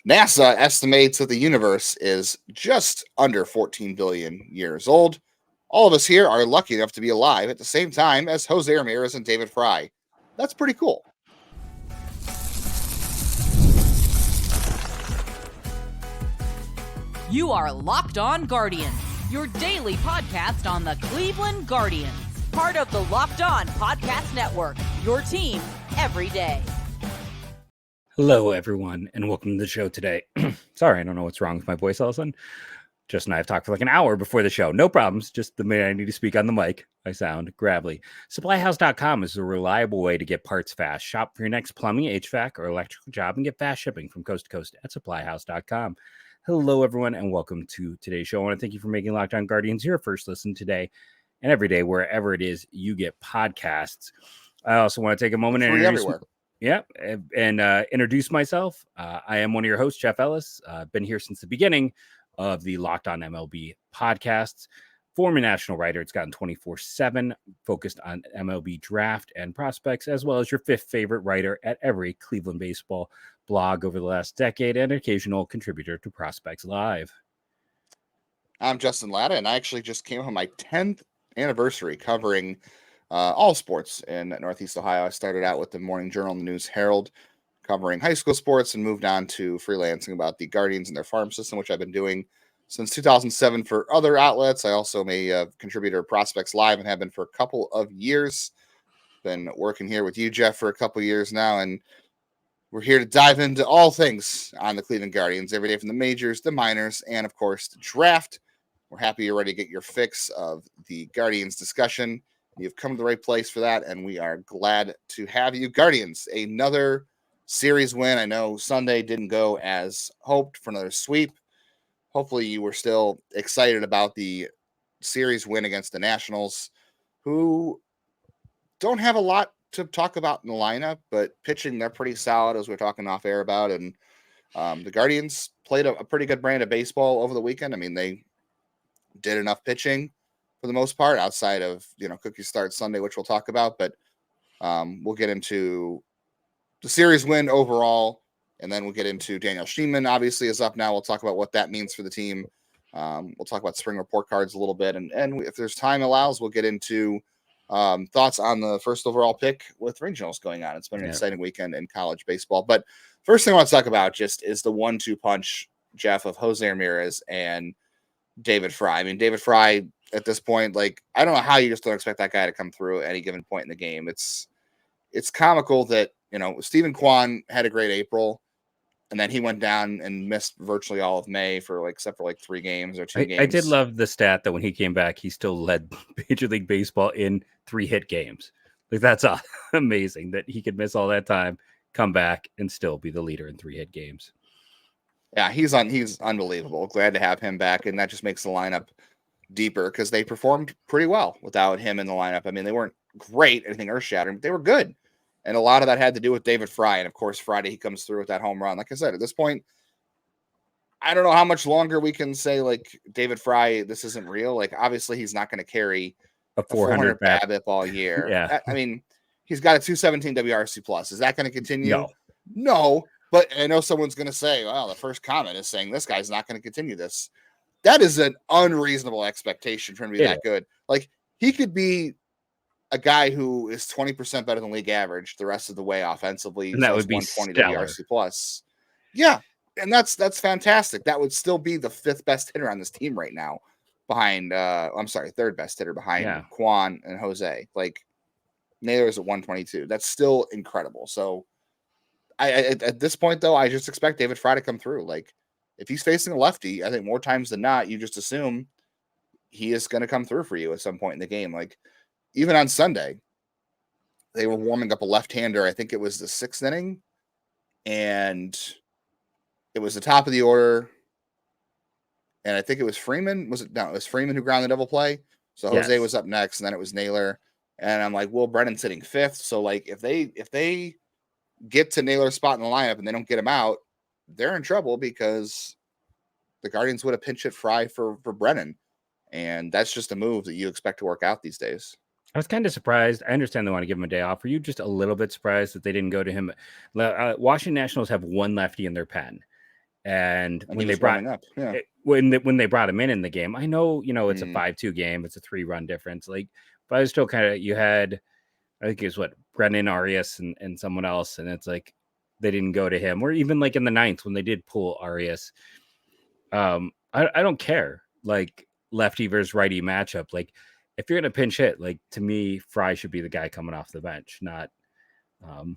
NASA estimates that the universe is just under 14 billion years old. All of us here are lucky enough to be alive at the same time as Jose Ramirez and David Fry. That's pretty cool. You are Locked On Guardians, your daily podcast on the Cleveland Guardians. Part of the Locked On Podcast Network, your team every day. Hello, everyone, and welcome to the show today. Sorry, I don't know what's wrong with my voice all of a sudden. Just and I have talked for like an hour before the show. No problems. Just the minute I need to speak on the mic, I sound gravelly. SupplyHouse.com is a reliable way to get parts fast. Shop for your next plumbing, h-vac, or electrical job and get fast shipping from coast to coast at SupplyHouse.com. Hello, everyone, and welcome to today's show. I want to thank you for making Locked On Guardians your first listen today and every day, wherever it is you get podcasts. I also want to take a moment and introduce myself. I am one of your hosts, Jeff Ellis. I've been here since the beginning of the Locked On MLB podcasts. Former national writer, it's gotten 24/7, focused on MLB draft and prospects, as well as your fifth favorite writer at every Cleveland baseball blog over the last decade, and occasional contributor to Prospects Live. I'm Justin Latta, and I actually just came on my 10th anniversary covering all sports in Northeast Ohio. I started out with the Morning Journal and the News Herald, covering high school sports, and moved on to freelancing about the Guardians and their farm system, which I've been doing since 2007 for other outlets. I also am a contributor to Prospects Live and have been for a couple of years. Been working here with you, Jeff, for a couple of years now, and we're here to dive into all things on the Cleveland Guardians every day, from the majors, the minors, and of course the draft. We're happy you're ready to get your fix of the Guardians discussion. You've come to the right place for that, and we are glad to have you. Guardians, another series win. I know Sunday didn't go as hoped for another sweep. Hopefully you were still excited about the series win against the Nationals, who don't have a lot to talk about in the lineup, but pitching, they're pretty solid, as we're talking off air about. And the Guardians played a pretty good brand of baseball over the weekend. I mean, they did enough pitching for the most part, outside of, Cookie Start Sunday, which we'll talk about. But we'll get into the series win overall, and then we'll get into Daniel Schneemann, obviously, is up now. We'll talk about what that means for the team. We'll talk about spring report cards a little bit. And if there's time allows, we'll get into thoughts on the first overall pick with regionals going on. It's been an exciting weekend in college baseball. But first thing I want to talk about just is the 1-2 punch, Jeff, of Jose Ramirez and David Fry. I mean, David Fry at this point, I don't know how you just don't expect that guy to come through at any given point in the game. It's comical that, Stephen Kwan had a great April, and then he went down and missed virtually all of May except for 3 games or 2 games. I did love the stat that when he came back, he still led Major League Baseball in 3-hit games. That's amazing that he could miss all that time, come back, and still be the leader in 3-hit games. Yeah, he's unbelievable. Glad to have him back, and that just makes the lineup deeper because they performed pretty well without him in the lineup. I mean, they weren't great, anything earth-shattering, but they were good. And a lot of that had to do with David Fry. And, of course, Friday he comes through with that home run. Like I said, at this point, I don't know how much longer we can say, David Fry, this isn't real. Obviously, he's not going to carry a 400 BABIP all year. Yeah. I mean, he's got a 217 WRC plus. Is that going to continue? No. But I know someone's going to say, well, the first comment is saying this guy's not going to continue this. That is an unreasonable expectation for him to be that good. He could be a guy who is 20% better than league average the rest of the way offensively. And that would be 120 WRC plus. Yeah. And that's fantastic. That would still be the 5th best hitter on this team right now behind, 3rd best hitter behind Kwan and Jose. Naylor's at 122. That's still incredible. So I at this point, though, I just expect David Fry to come through. If he's facing a lefty, I think more times than not, you just assume he is going to come through for you at some point in the game. Even on Sunday, they were warming up a left-hander. I think it was the 6th inning, and it was the top of the order. And I think it was Freeman. It was Freeman who ground the double play. So Jose was up next, and then it was Naylor. And I'm like, Will Brennan's sitting 5th. So if they get to Naylor's spot in the lineup and they don't get him out, they're in trouble because the Guardians would have pinch hit Fry for Brennan. And that's just a move that you expect to work out these days. I was kind of surprised. I understand they want to give him a day off. Were you just a little bit surprised that they didn't go to him? Washington Nationals have 1 lefty in their pen, And And when he they was brought warming up. Yeah. when they brought him in the game, I know, it's a Mm. 5-2 game, it's a 3-run difference. Like, but I was still kind of, you had, I think it was Brennan Arias and someone else, and it's like they didn't go to him. Or even like in the ninth when they did pull Arias. I don't care. Like lefty versus righty matchup. Like if you're gonna pinch hit, like to me, Fry should be the guy coming off the bench, not can't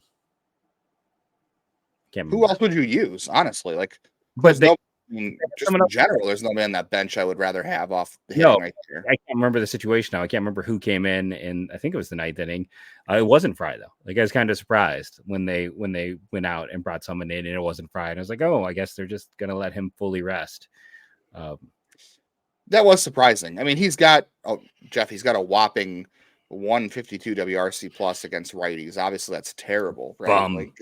Who remember. else would you use, honestly? Like, But there's they no, I mean, just someone in else. general, there's nobody on that bench I would rather have off the No, hitting right there. I can't remember the situation now. I can't remember who came in, and I think it was the ninth inning. It wasn't Fry though. Like I was kind of surprised when they went out and brought someone in, and it wasn't Fry. And I was like, oh, I guess they're just gonna let him fully rest. That was surprising. I mean, he's got he's got a whopping 152 WRC plus against righties. Obviously, that's terrible, right? Bum. Like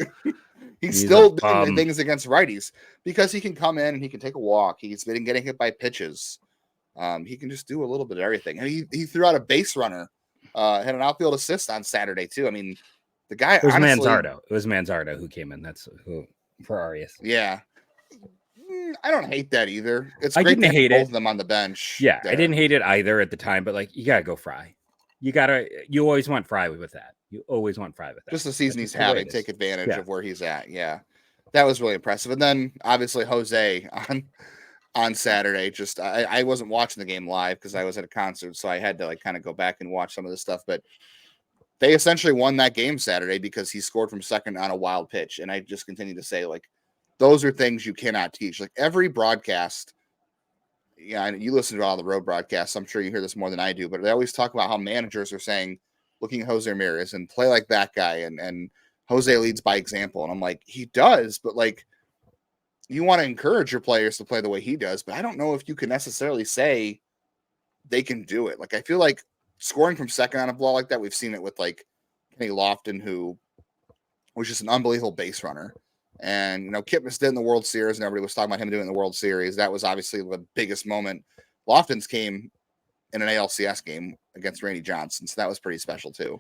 he's He's still a doing bum. things against righties because he can come in and he can take a walk. He's been getting hit by pitches. He can just do a little bit of everything. And he threw out a base runner, had an outfield assist on Saturday too. I mean, the guy It was honestly, Manzardo. It was Manzardo who came in. That's who for Arias. yeah. I don't hate that either. It's I great didn't to have hate both it. of them on the bench. Yeah, there. I didn't hate it either at the time, but like you gotta go Fry. You always want Fry with that. You always want Fry with that. Just the season That's he's just the way having, it is. take advantage Yeah. of where he's at. Yeah, that was really impressive. And then obviously Jose on Saturday. Just I wasn't watching the game live because I was at a concert, so I had to like kind of go back and watch some of the stuff. But they essentially won that game Saturday because he scored from second on a wild pitch. And I just continue to say, like, those are things you cannot teach. Like every broadcast, yeah, and you listen to all the road broadcasts. I'm sure you hear this more than I do, but they always talk about how managers are saying, looking at Jose Ramirez and play like that guy, and Jose leads by example. And I'm like, he does, but like, you want to encourage your players to play the way he does, but I don't know if you can necessarily say they can do it. Like, I feel like scoring from second on a ball like that, we've seen it with like Kenny Lofton, who was just an unbelievable base runner. And, you know, Kipnis did in the World Series, and everybody was talking about him doing it in the World Series. That was obviously the biggest moment. Lofton's came in an ALCS game against Randy Johnson, so that was pretty special too.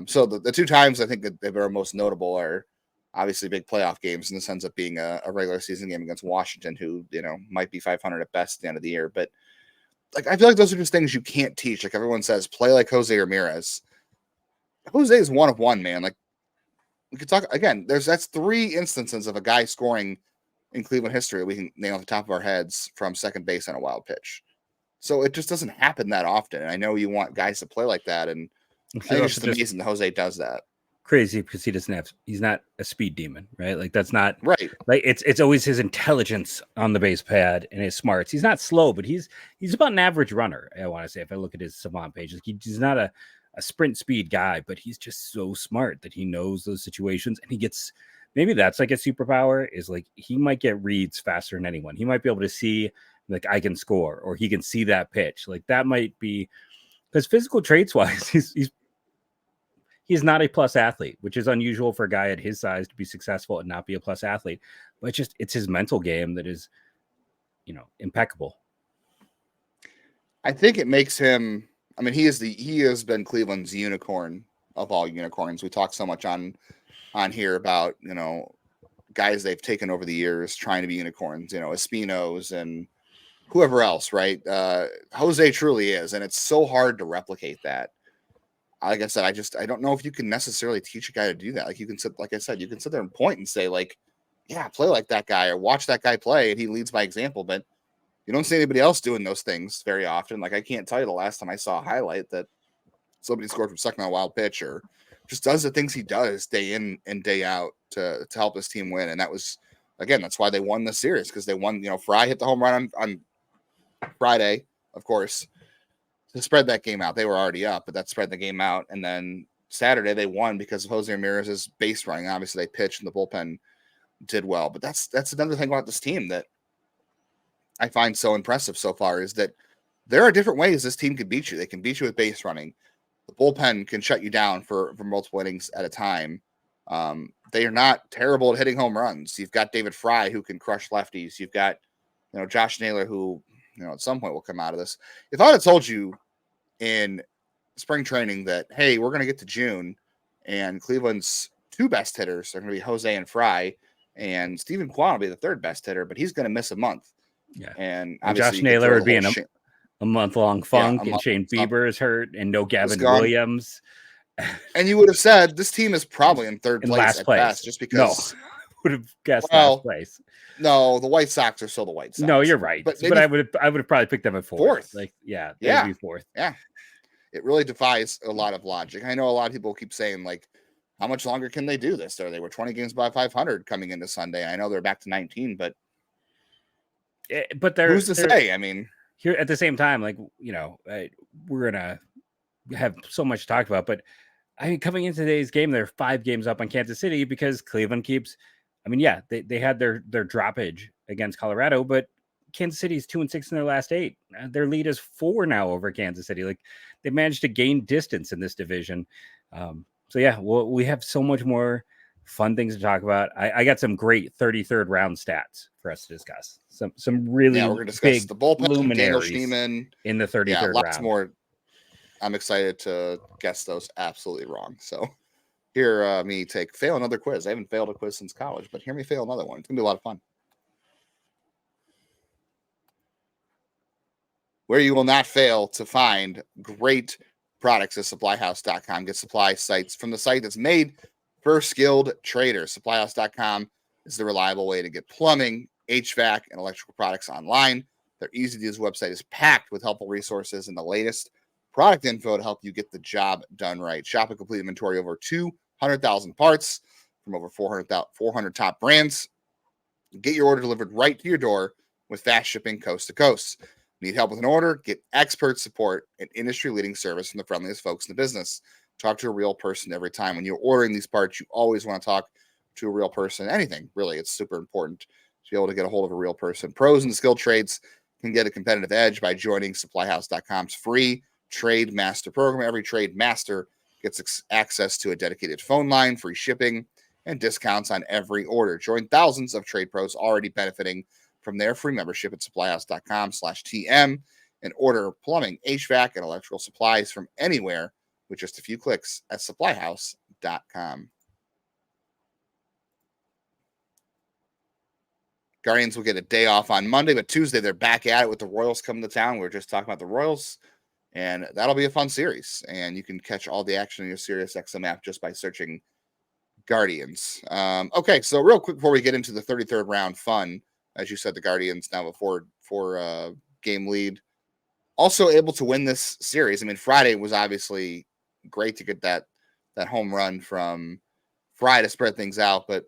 So the two times I think that they were most notable are obviously big playoff games, and this ends up being a regular season game against Washington, who, you know, might be 500 at best at the end of the year. But like, I feel like those are just things you can't teach. Like everyone says, play like Jose Ramirez. Jose is one of one, man. Like, we could talk again. That's 3 instances of a guy scoring in Cleveland history that we can name off the top of our heads from second base on a wild pitch. So it just doesn't happen that often. And I know you want guys to play like that, and I think it's just amazing that Jose does that. Crazy because he's not a speed demon, right? Like that's not right. Like it's always his intelligence on the base pad and his smarts. He's not slow, but he's about an average runner. I want to say, if I look at his savant page, he's not a sprint speed guy, but he's just so smart that he knows those situations, and he gets, maybe that's like a superpower, is like he might get reads faster than anyone. He might be able to see, like, I can score, or he can see that pitch. Like that might be, because physical traits wise, he's not a plus athlete, which is unusual for a guy at his size to be successful and not be a plus athlete. But it's his mental game that is, you know, impeccable. I think it makes him, I mean, he has been Cleveland's unicorn of all unicorns. We talk so much on here about, you know, guys they've taken over the years trying to be unicorns, you know, Espinos and whoever else, right? Jose truly is, and it's so hard to replicate that. Like I said, I don't know if you can necessarily teach a guy to do that. Like, you can sit, like I said, you can sit there and point and say, like, yeah, play like that guy, or watch that guy play, and he leads by example. But you don't see anybody else doing those things very often. Like, I can't tell you the last time I saw a highlight that somebody scored from second on a wild pitch, or just does the things he does day in and day out to help his team win. And that was, again, that's why they won the series, because they won. You know, Fry hit the home run on Friday, of course, to spread that game out. They were already up, but that spread the game out. And then Saturday they won because of Jose Ramirez's base running. Obviously, they pitched and the bullpen did well. But that's another thing about this team that I find so impressive so far, is that there are different ways this team can beat you. They can beat you with base running. The bullpen can shut you down for multiple innings at a time. They are not terrible at hitting home runs. You've got David Fry, who can crush lefties. You've got, you know, Josh Naylor, who, you know, at some point will come out of this. If I had told you in spring training that, hey, we're going to get to June and Cleveland's 2 best hitters are going to be Jose and Fry, and Stephen Kwan will be the third best hitter, but he's going to miss a month. Yeah. And Josh Naylor would be in a month-long funk, and Shane Bieber is hurt, and no Gavin Williams. And you would have said this team is probably in third place last at place. best, just because. No, would have guessed last place. No, the White Sox are still the White Sox. No, you're right. But I would have probably picked them at fourth. Like, they'd be fourth. Yeah. It really defies a lot of logic. I know a lot of people keep saying, like, how much longer can they do this? They were 20 games by 500 coming into Sunday. I know they're back to 19, but who's to say? I mean, here at the same time, like, we're gonna have so much to talk about. But I mean, coming into today's game, they're 5 games up on Kansas City because Cleveland keeps. I mean, they had their droppage against Colorado, but Kansas City's 2-6 in their last 8. Their lead is 4 now over Kansas City. Like, they managed to gain distance in this division. We have so much more fun things to talk about. I got some great 33rd round stats for us to discuss. Some really we're going to discuss the bullpen, Daniel Schneemann in the 33rd lots round. More. I'm excited to guess those absolutely wrong. So hear me fail another quiz. I haven't failed a quiz since college, but hear me fail another one. It's going to be a lot of fun. Where you will not fail to find great products at SupplyHouse.com. Get supply sites from the site that's made for skilled traders. SupplyHouse.com is the reliable way to get plumbing, HVAC, and electrical products online. Their easy-to-use website is packed with helpful resources and the latest product info to help you get the job done right. Shop a complete inventory over 200,000 parts from over 400 top brands. Get your order delivered right to your door with fast shipping coast to coast. Need help with an order? Get expert support and industry-leading service from the friendliest folks in the business. Talk to a real person every time. When you're ordering these parts, you always want to talk to a real person. Anything, really. It's super important to be able to get a hold of a real person. Pros in the skilled trades can get a competitive edge by joining SupplyHouse.com's free Trade Master program. Every Trade Master gets access to a dedicated phone line, free shipping, and discounts on every order. Join thousands of trade pros already benefiting from their free membership at SupplyHouse.com/TM and order plumbing, HVAC, and electrical supplies from anywhere with just a few clicks at SupplyHouse.com. Guardians will get a day off on Monday, but Tuesday they're back at it with the Royals coming to town. We were just talking about the Royals, and that'll be a fun series. And you can catch all the action in your SiriusXM app just by searching Guardians. Okay, so real quick before we get into the 33rd round fun, as you said, the Guardians now have a four game lead. Also able to win this series. I mean, Friday was obviously great to get that home run from Fry to spread things out, but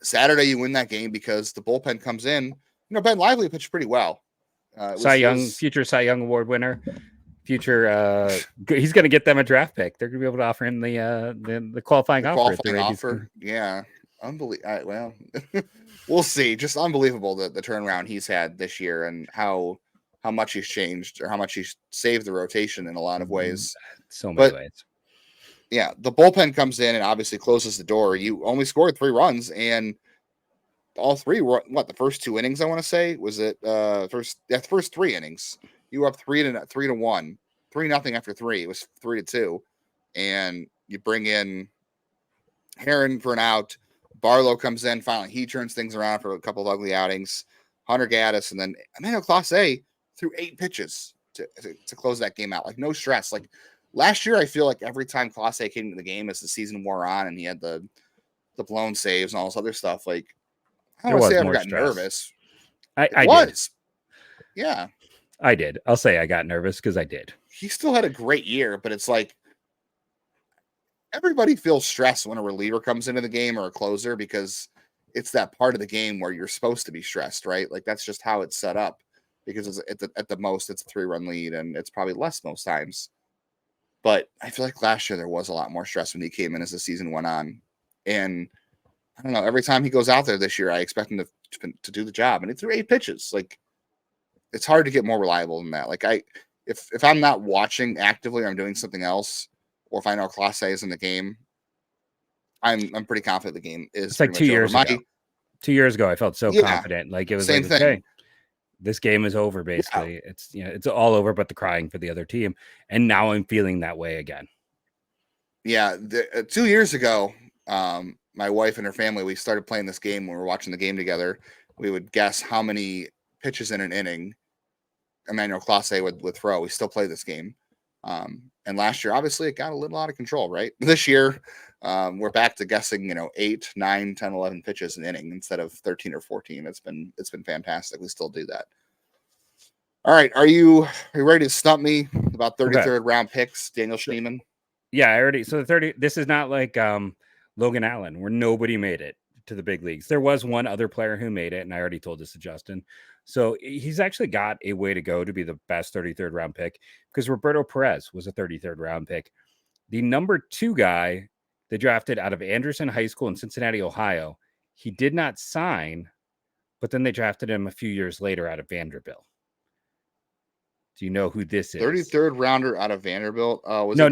Saturday you win that game because the bullpen comes in. Ben Lively pitched pretty well. Future Cy Young Award winner. Future, he's going to get them a draft pick. They're going to be able to offer him the qualifying offer. Yeah, unbelievable. Well, we'll see. Just unbelievable the turnaround he's had this year and how much he's changed or how much he's saved the rotation in a lot of ways. So many ways. Yeah, the bullpen comes in and obviously closes the door. You only scored 3 runs, and all 3 were the first 2 innings. I want to say was it the first 3 innings. You were up 3-1, 3-0 after 3. It was 3-2, and you bring in Heron for an out. Barlow comes in. Finally, he turns things around for a couple of ugly outings. Hunter Gaddis, and then Emmanuel Clase threw 8 pitches to close that game out. Like, no stress. Like last year, I feel like every time Clase came into the game as the season wore on, and he had the blown saves and all this other stuff. Like, I don't want to say I ever got nervous. I was. Yeah. I did. I'll say I got nervous because I did. He still had a great year, but it's like everybody feels stressed when a reliever comes into the game or a closer because it's that part of the game where you're supposed to be stressed, right? Like that's just how it's set up because it's at the most it's a 3-run lead and it's probably less most times. But I feel like last year there was a lot more stress when he came in as the season went on. And I don't know, every time he goes out there this year, I expect him to do the job. And he threw 8 pitches. Like, it's hard to get more reliable than that. Like if I'm not watching actively or I'm doing something else, or if I know Clase is in the game, I'm pretty confident the game is. It's like 2 years ago. 2 years ago, I felt so confident. Like it was same like, thing. Okay, this game is over. Basically, yeah. It's all over, but the crying for the other team. And now I'm feeling that way again. Yeah, 2 years ago, my wife and her family, we started playing this game when we were watching the game together. We would guess how many pitches in an inning Emmanuel Clase would throw. We still play this game. And last year, obviously, it got a little out of control, right? This year, we're back to guessing, 8, 9, 10, 11 pitches an inning instead of 13 or 14. It's been fantastic. We still do that. All right. Are you ready to stump me about 33rd round picks, Daniel Schneemann? Yeah, I already. So the 30, this is not like Logan Allen, where nobody made it to the big leagues. There was one other player who made it, and I already told this to Justin. So he's actually got a way to go to be the best 33rd round pick, because Roberto Perez was a 33rd round pick. The number 2 guy they drafted out of Anderson High School in Cincinnati, Ohio, he did not sign, but then they drafted him a few years later out of Vanderbilt. Do you know who this is? 33rd rounder out of Vanderbilt. No,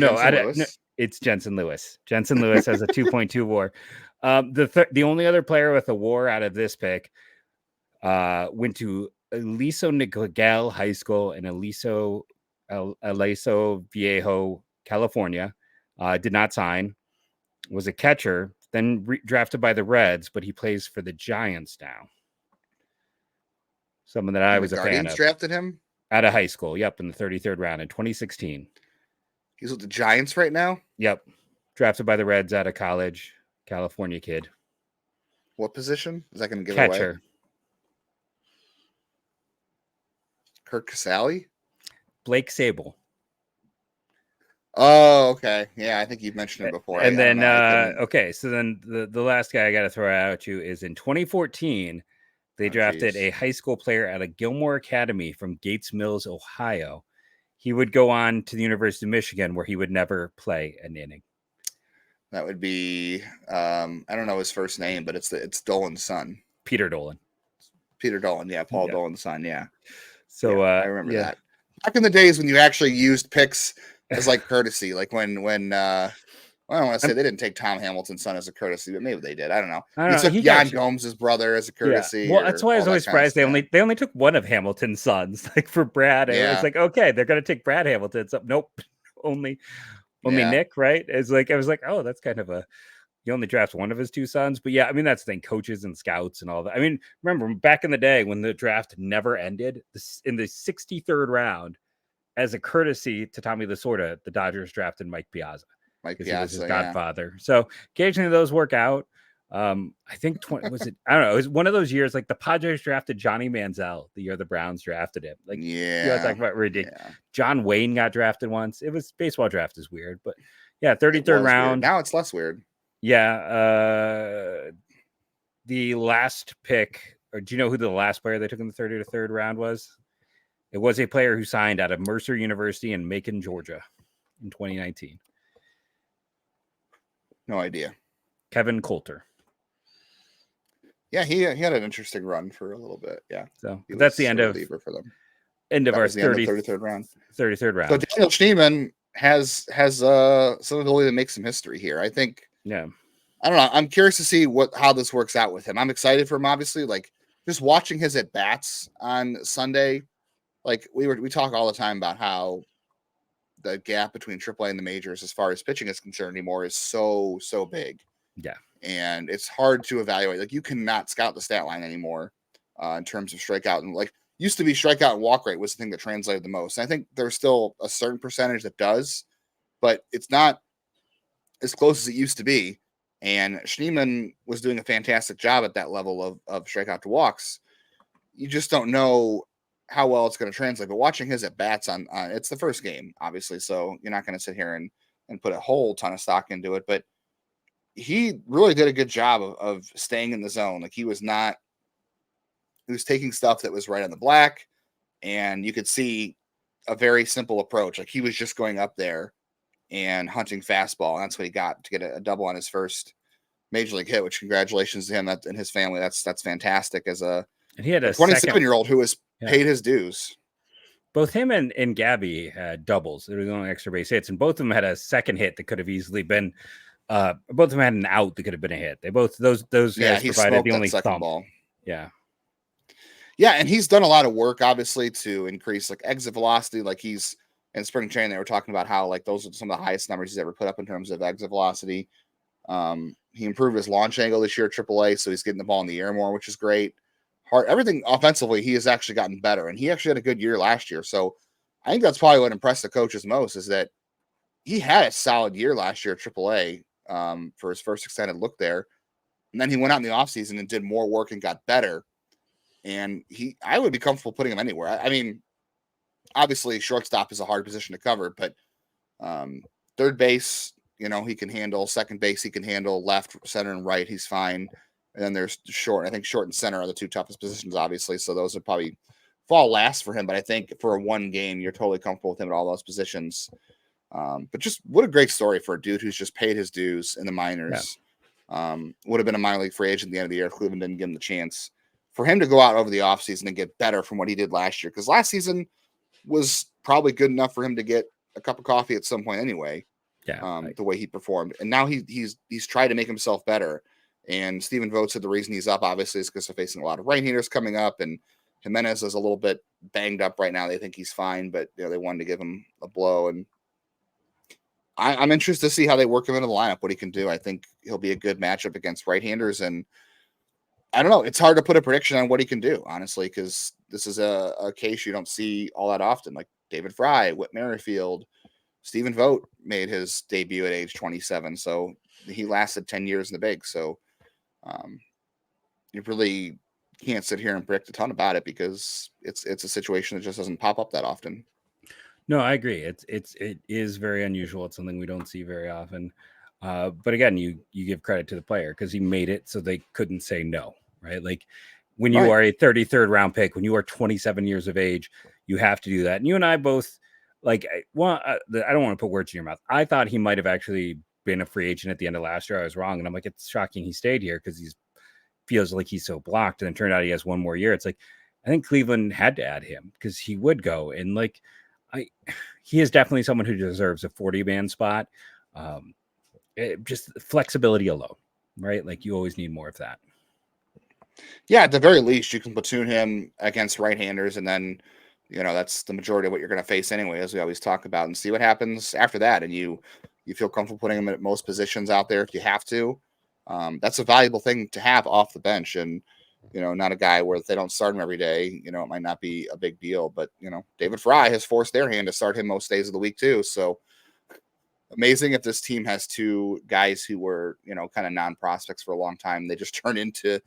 it's Jensen Lewis. Jensen Lewis has a 2.2 WAR. The only other player with a WAR out of this pick went to Aliso Niguel High School in Aliso Viejo, California. Did not sign. Was a catcher. Then drafted by the Reds, but he plays for the Giants now. Someone that I was a fan of. Drafted him out of high school. Yep, in the 33rd round in 2016. He's with the Giants right now? Yep. Drafted by the Reds out of college. California kid. What position? Is that going to give Catcher. away? Kirk Casale? Blake Sable. Oh, okay. Yeah, I think you've mentioned it before. And then, okay, so then the last guy I got to throw out at you is in 2014, they drafted a high school player at a Gilmore Academy from Gates Mills, Ohio. He would go on to the University of Michigan, where he would never play an inning. That would be, I don't know his first name, but it's Dolan's son. Peter Dolan. Peter Dolan, yeah. Paul Dolan's son, yeah. So I remember that. Back in the days when you actually used picks as like courtesy, like when I don't want to say they didn't take Tom Hamilton's son as a courtesy, but maybe they did. I don't know. They took Jan Gomes' brother as a courtesy. Yeah. Well, that's why I was always surprised they only took one of Hamilton's sons, like for Brad. Yeah. It's like, okay, they're gonna take Brad Hamilton. So nope, only Nick, right? It's like I was like, oh, that's kind of you only draft one of his 2 sons. But yeah, I mean that's the thing, coaches and scouts and all that. I mean, remember back in the day when the draft never ended, in the 63rd round, as a courtesy to Tommy Lasorda, the Dodgers drafted Mike Piazza. Because he was his godfather. So occasionally those work out. I think I don't know. It was one of those years like the Padres drafted Johnny Manziel the year the Browns drafted him. Like, you know, talking about ridiculous. Yeah. John Wayne got drafted once. It was baseball draft is weird, but yeah, 33rd round. Weird. Now it's less weird. Yeah. The last pick, or do you know who the last player they took in the 33rd round was? It was a player who signed out of Mercer University in Macon, Georgia in 2019. No idea. Kevin Coulter. Yeah, he had an interesting run for a little bit. Yeah. So that's the end of for them. End of our 33rd round. 33rd round. So Daniel Schneemann has some ability to make some history here. I think. Yeah. I don't know. I'm curious to see how this works out with him. I'm excited for him, obviously. Like just watching his at bats on Sunday. Like we talk all the time about how the gap between AAA and the majors as far as pitching is concerned anymore is so big. Yeah. And it's hard to evaluate. Like you cannot scout the stat line anymore in terms of strikeout. And like used to be strikeout and walk rate was the thing that translated the most. And I think there's still a certain percentage that does, but it's not as close as it used to be. And Schneemann was doing a fantastic job at that level of strikeout to walks. You just don't know how well it's going to translate, but watching his at bats on it's the first game, obviously. So you're not going to sit here and put a whole ton of stock into it, but he really did a good job of staying in the zone. Like he was taking stuff that was right on the black, and you could see a very simple approach. Like he was just going up there and hunting fastball. And that's what he got to get a double on his first major league hit, which congratulations to him and his family. That's fantastic and he had a 27-year-old who was paid his dues. Both him and Gabby had doubles. There was only extra base hits, and both of them had a second hit that could have easily been. Both of them had an out that could have been a hit. They both those guys provided the only thumb ball. Yeah, and he's done a lot of work, obviously, to increase like exit velocity. Like he's in spring training, they were talking about how like those are some of the highest numbers he's ever put up in terms of exit velocity. He improved his launch angle this year at AAA, so he's getting the ball in the air more, which is great. Everything offensively, he has actually gotten better, and he actually had a good year last year. So I think that's probably what impressed the coaches most is that he had a solid year last year at AAA for his first extended look there. And then he went out in the offseason and did more work and got better. And I would be comfortable putting him anywhere. I mean, obviously, shortstop is a hard position to cover, but third base, he can handle. Second base, he can handle. Left, center, and right, he's fine. And then there's short. I think short and center are the two toughest positions, obviously. So those would probably fall last for him. But I think for a one game, you're totally comfortable with him at all those positions. But just what a great story for a dude who's just paid his dues in the minors. Yeah. Would have been a minor league free agent at the end of the year if Cleveland didn't give him the chance. For him to go out over the offseason and get better from what he did last year, because last season was probably good enough for him to get a cup of coffee at some point anyway. Yeah, the way he performed. And now he's tried to make himself better. And Stephen Vogt said the reason he's up, obviously, is because they're facing a lot of right-handers coming up. And Jimenez is a little bit banged up right now. They think he's fine, but they wanted to give him a blow. And I'm interested to see how they work him into the lineup, what he can do. I think he'll be a good matchup against right-handers. And I don't know. It's hard to put a prediction on what he can do, honestly, because this is a case you don't see all that often. Like David Fry, Whit Merrifield, Stephen Vogt made his debut at age 27. So he lasted 10 years in the big. So you really can't sit here and predict a ton about it because it's a situation that just doesn't pop up that often. No, I agree. It is very unusual. It's something we don't see very often. But again, you give credit to the player because he made it so they couldn't say no, right? Like when you are a 33rd round pick, when you are 27 years of age, you have to do that. And you and I both, I don't want to put words in your mouth. I thought he might have actually been a free agent at the end of last year. I was wrong. And I'm like, it's shocking he stayed here because he feels like he's so blocked. And it turned out he has one more year. It's like, I think Cleveland had to add him because he would go. And he is definitely someone who deserves a 40-man spot. Just flexibility alone, right? Like you always need more of that. Yeah, at the very least, you can platoon him against right-handers, and then that's the majority of what you're going to face anyway, as we always talk about, and see what happens after that. And you feel comfortable putting him at most positions out there if you have to. That's a valuable thing to have off the bench, and not a guy where if they don't start him every day, it might not be a big deal. But David Fry has forced their hand to start him most days of the week too. So amazing if this team has two guys who were kind of non-prospects for a long time. They just turn into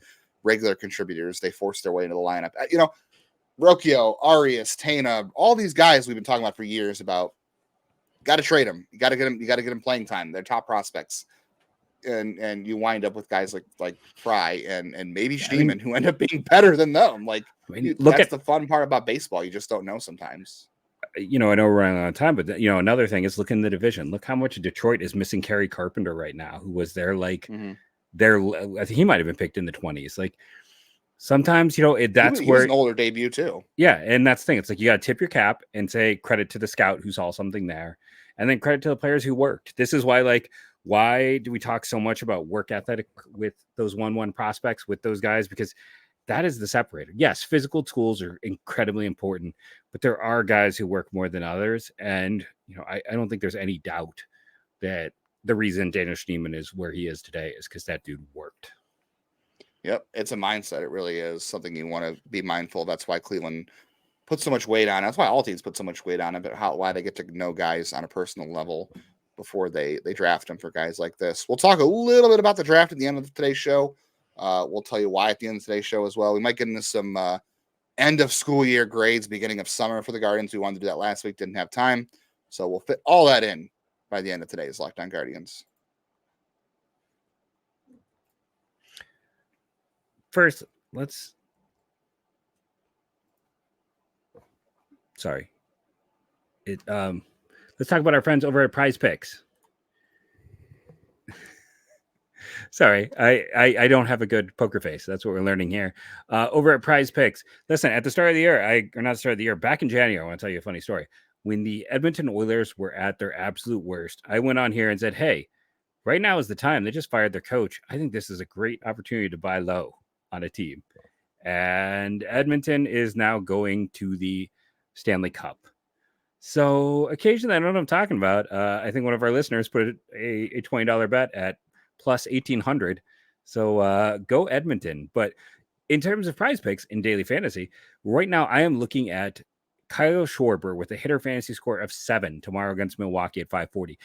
regular contributors. They force their way into the lineup. Rocchio, Arias, Tena, all these guys we've been talking about for years about got to trade them. You got to get them. You got to get them playing time. They're top prospects. And you wind up with guys like Fry and maybe Schneemann who end up being better than them. That's the fun part about baseball. You just don't know sometimes. I know we're running out of time, but another thing is look in the division. Look how much Detroit is missing Kerry Carpenter right now, who was there I think he might have been picked in the 20s. Like sometimes, he was an older debut too. Yeah. And that's the thing. It's like, you got to tip your cap and say credit to the scout who saw something there, and then credit to the players who worked. This is why do we talk so much about work ethic with those 1-1 prospects, with those guys? Because that is the separator. Yes, physical tools are incredibly important, but there are guys who work more than others. And, I don't think there's any doubt that the reason Daniel Schneemann is where he is today is because that dude worked. Yep. It's a mindset. It really is something you want to be mindful of. That's why Cleveland puts so much weight on it. That's why all teams put so much weight on it, but why they get to know guys on a personal level before they draft them for guys like this. We'll talk a little bit about the draft at the end of today's show. We'll tell you why at the end of today's show as well. We might get into some end of school year grades, beginning of summer for the Guardians. We wanted to do that last week, didn't have time. So we'll fit all that in by the end of today's Locked On Guardians. First, let's talk about our friends over at PrizePicks. Sorry, I don't have a good poker face. That's what we're learning here. Over at PrizePicks. Listen, at the start of the year, back in January, I want to tell you a funny story. When the Edmonton Oilers were at their absolute worst, I went on here and said, hey, right now is the time. They just fired their coach. I think this is a great opportunity to buy low on a team. And Edmonton is now going to the Stanley Cup. So occasionally, I know what I'm talking about. I think one of our listeners put a $20 bet at plus 1,800. So go Edmonton. But in terms of prize picks in daily fantasy, right now I am looking at Kyle Schwarber with a hitter fantasy score of 7 tomorrow against Milwaukee at 540.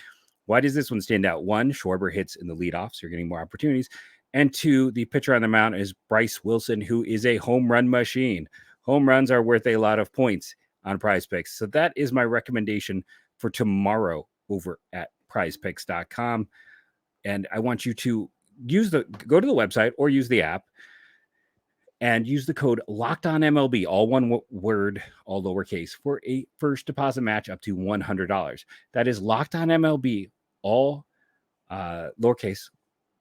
Why does this one stand out? 1, Schwarber hits in the leadoff, so you're getting more opportunities. And 2, the pitcher on the mound is Bryce Wilson, who is a home run machine. Home runs are worth a lot of points on prize picks. So that is my recommendation for tomorrow over at prizepicks.com. And I want you to go to the website or use the app and use the code LOCKEDONMLB, all one word, all lowercase, for a first deposit match up to $100. That is LOCKEDONMLB, all lowercase,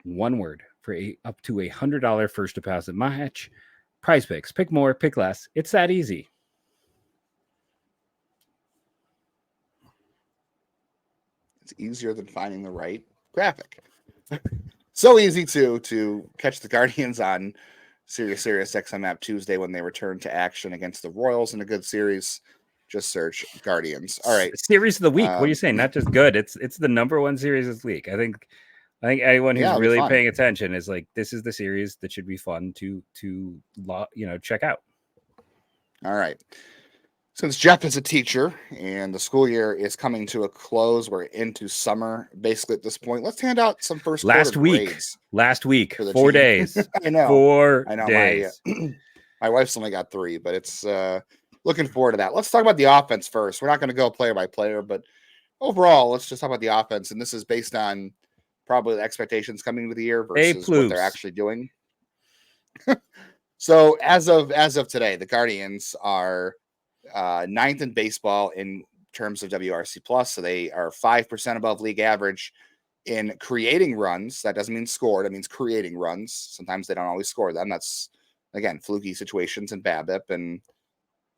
one word, for up to $100 first deposit match. Prize Picks. Pick more, pick less. It's that easy. It's easier than finding the right graphic. So easy to catch the Guardians on Sirius XM app Tuesday when they return to action against the Royals in a good series. Just search Guardians. All right. Series of the week. What are you saying? Not just good. It's the number one series this week. I think anyone who's really paying attention is like, this is the series that should be fun to check out. All right. Since Jeff is a teacher and the school year is coming to a close, we're into summer basically at this point. Let's hand out some first last week. Grades last week, 4 days. I know. 4 days. My wife's only got 3, but it's looking forward to that. Let's talk about the offense first. We're not going to go player by player, but overall, let's just talk about the offense. And this is based on probably the expectations coming into the year versus what they're actually doing. So as of today, the Guardians are 9th in baseball in terms of WRC plus. So they are 5% above league average in creating runs. That doesn't mean scored. It means creating runs. Sometimes they don't always score them. That's, again, fluky situations and BABIP and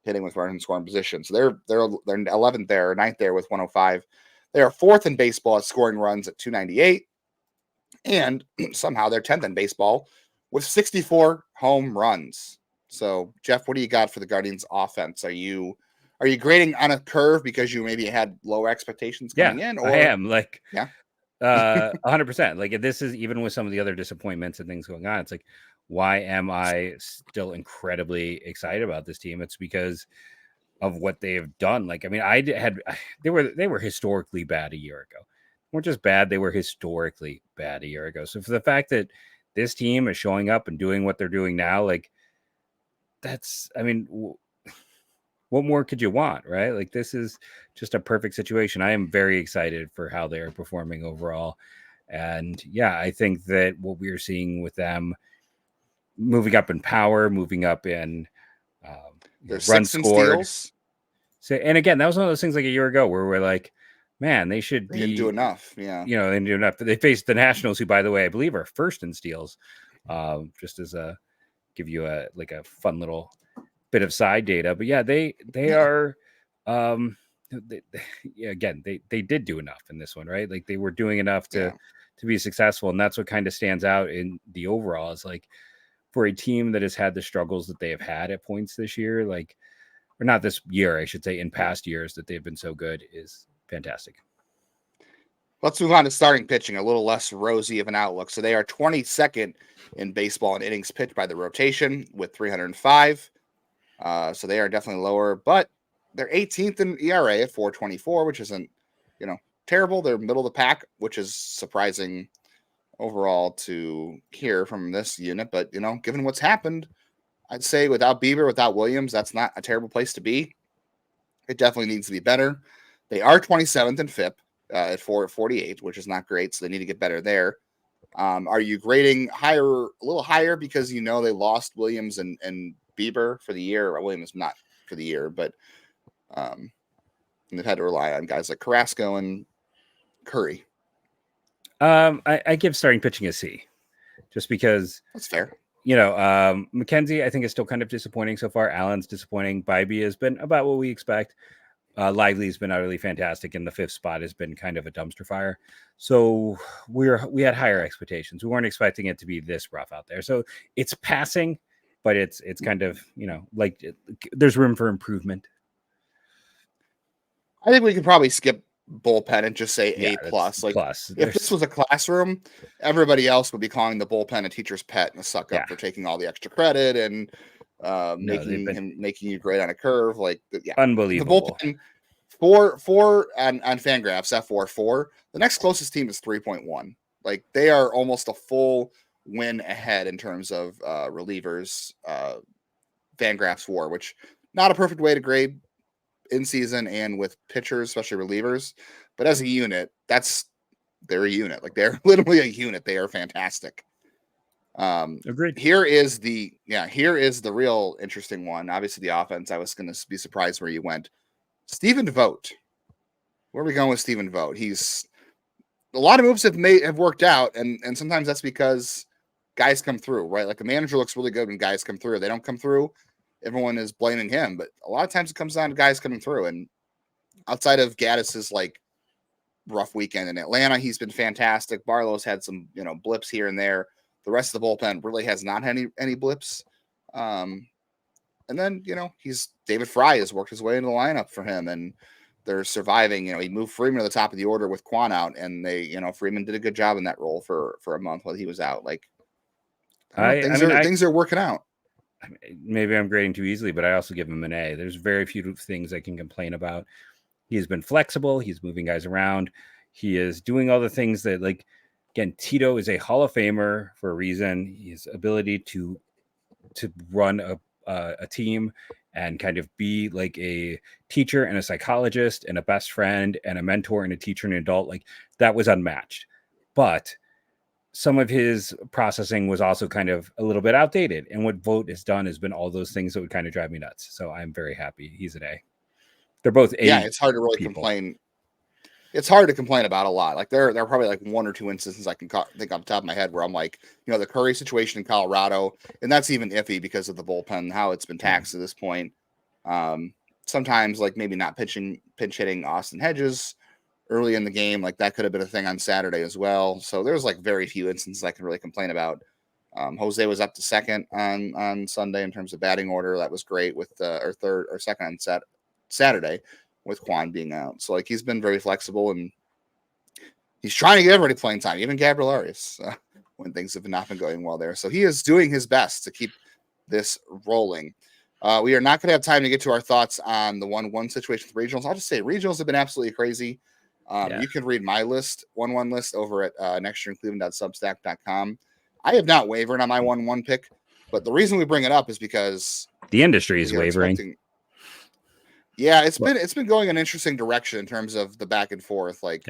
hitting with runners in scoring position. So they're 11th there, 9th there with 105. They are 4th in baseball at scoring runs at 298. And somehow they're 10th in baseball with 64 home runs. So, Jeff, what do you got for the Guardians offense? Are you grading on a curve because you maybe had lower expectations coming in? Or? I am. 100%. Like, this is even with some of the other disappointments and things going on. It's like, why am I still incredibly excited about this team? It's because of what they have done. Like, I mean, they were historically bad a year ago. They weren't just bad, they were historically bad a year ago. So for the fact that this team is showing up and doing what they're doing now, like, what more could you want, right? Like, this is just a perfect situation. I am very excited for how they're performing overall. And yeah, I think that what we're seeing with them moving up in power, moving up in run scored. So, and again, that was one of those things like a year ago where we're like, man, they didn't do enough. Yeah. They didn't do enough. They faced the Nationals, who, by the way, I believe are first in steals, just as give you a fun little bit of side data. But yeah, they are again, they did do enough in this one, right? Like, they were doing enough to be successful, and that's what kind of stands out in the overall. Is like, for a team that has had the struggles that they have had at points this year, like, or not this year, I should say, in past years, that they've been so good is fantastic. Let's move on to starting pitching, a little less rosy of an outlook. So they are 22nd in baseball in innings pitched by the rotation with 305. So they are definitely lower, but they're 18th in ERA at 4.24, which isn't, terrible. They're middle of the pack, which is surprising overall to hear from this unit. But, given what's happened, I'd say without Bieber, without Williams, that's not a terrible place to be. It definitely needs to be better. They are 27th in FIP at 4.48, which is not great. So they need to get better there. Are you grading a little higher because they lost Williams and Bieber for the year? Or Williams not for the year, but they've had to rely on guys like Carrasco and Curry. I give starting pitching a C, just because that's fair. McKenzie, I think, is still kind of disappointing so far. Allen's disappointing. Bybee has been about what we expect. Lively's been utterly fantastic, and the 5th spot has been kind of a dumpster fire. So we had higher expectations. We weren't expecting it to be this rough out there. So it's passing, but it's kind of, there's room for improvement. I think we could probably skip bullpen and just say Yeah, A that's plus. Like plus. if this was a classroom, everybody else would be calling the bullpen a teacher's pet and a suck up Yeah. for taking all the extra credit and No, they've making you grade on a curve. Like yeah, the unbelievable. bullpen four on Fangraphs F4. The next closest team is 3.1. Like they are almost a full win ahead in terms of relievers. Fangraphs WAR, which not a perfect way to grade in season and with pitchers, especially relievers. But as a unit, they're a unit. Like they're literally a unit. They are fantastic. Agreed. Here is the real interesting one. Obviously, the offense. I was going to be surprised where you went. Stephen Vogt. Where are we going with Stephen Vogt? He's a lot of moves have worked out, and sometimes that's because guys come through, right? Like a manager looks really good when guys come through. If they don't come through, everyone is blaming him. But a lot of times it comes down to guys coming through. And outside of Gaddis's like rough weekend in Atlanta, he's been fantastic. Barlow's had some blips here and there. The rest of the bullpen really has not had any blips. And then, David Fry has worked his way into the lineup for him, and they're surviving. He moved Freeman to the top of the order with Quan out, and Freeman did a good job in that role for a month while he was out. Like, things are working out. Maybe I'm grading too easily, but I also give him an A. There's very few things I can complain about. He's been flexible. He's moving guys around. He is doing all the things that, like, again, Tito is a Hall of Famer for a reason. His ability to run a team and kind of be like a teacher and a psychologist and a best friend and a mentor and a teacher and an adult, like that was unmatched. But some of his processing was also kind of a little bit outdated. And what Vogt has done has been all those things that would kind of drive me nuts. So I'm very happy he's an A. They're both A. Yeah, it's hard to really complain. It's hard to complain about a lot. Like there are probably like one or two instances I can think off the top of my head where I'm like, the Curry situation in Colorado, and that's even iffy because of the bullpen, how it's been taxed to this point. Sometimes like maybe not pinch hitting Austin Hedges early in the game, like that could have been a thing on Saturday as well. So there's like very few instances I can really complain about. Jose was up to second on Sunday in terms of batting order. That was great with or third or second on Saturday with Quan being out. So like he's been very flexible and he's trying to get everybody playing time, even Gabriel Arias, when things have not been going well there. So he is doing his best to keep this rolling. We are not going to have time to get to our thoughts on the 1-1 situation with regionals. I'll just say regionals have been absolutely crazy. You can read my 1-1 list over at nextyearincleveland.substack.com. I have not wavered on my 1-1 pick, but the reason we bring it up is because the industry is wavering. Yeah, it's been going an interesting direction in terms of the back and forth. Like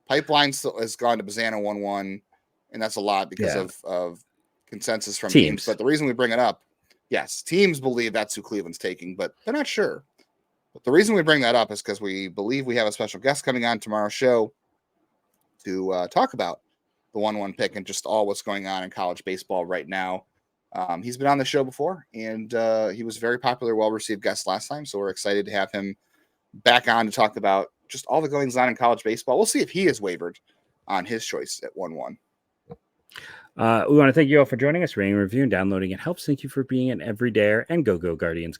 Pipeline still has gone to Bazana 1-1, and that's a lot because of consensus from teams. But the reason we bring it up, yes, teams believe that's who Cleveland's taking, but they're not sure. But the reason we bring that up is because we believe we have a special guest coming on tomorrow's show to talk about the 1-1 pick and just all what's going on in college baseball right now. He's been on the show before, and he was a very popular, well-received guest last time, so we're excited to have him back on to talk about just all the goings on in college baseball. We'll see if he has wavered on his choice at 1-1. We want to thank you all for joining us, rating, reviewing, downloading. It helps. Thank you for being an everydayer, and go Guardians, guys.